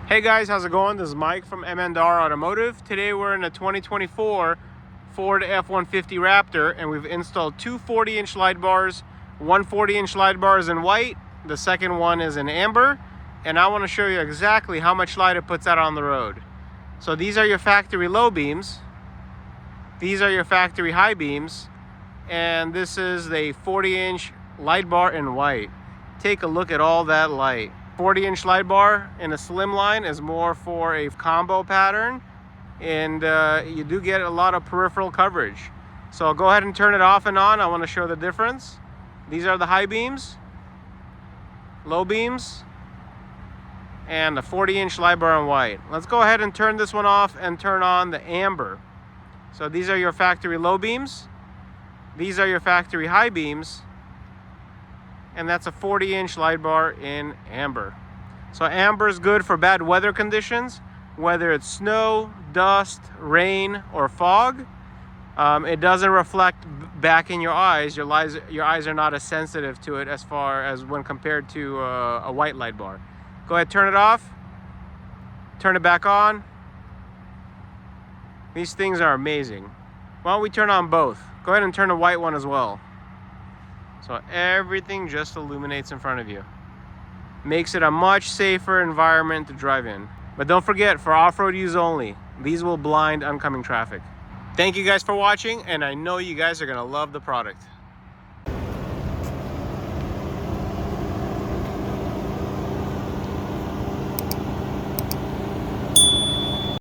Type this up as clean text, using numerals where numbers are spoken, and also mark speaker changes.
Speaker 1: Hey guys, how's it going? This is Mike from M&R Automotive. Today we're in a 2024 Ford F-150 Raptor, and we've installed two 40-inch light bars. One 40-inch light bar is in white, the second one is in amber, and I want to show you exactly how much light it puts out on the road. So these are your factory low beams, these are your factory high beams, and this is the 40-inch light bar in white. Take a look at all that light. 40-inch light bar in a slim line is more for a combo pattern, and you do get a lot of peripheral coverage. So I'll go ahead and turn it off and on. I want to show the difference. These are the high beams, low beams, and the 40-inch light bar in white. Let's go ahead and turn this one off and turn on the amber. So these are your factory low beams, these are your factory high beams, and that's a 40-inch light bar in amber. So amber is good for bad weather conditions, whether it's snow, dust, rain, or fog. It doesn't reflect back in your eyes. Your eyes are not as sensitive to it as far as when compared to a white light bar. Go ahead, turn it off, turn it back on. These things are amazing. Why don't we turn on both? Go ahead and turn the white one as well. So everything just illuminates in front of you. Makes it a much safer environment to drive in. But don't forget, for off-road use only, these will blind oncoming traffic. Thank you guys for watching, and I know you guys are gonna love the product.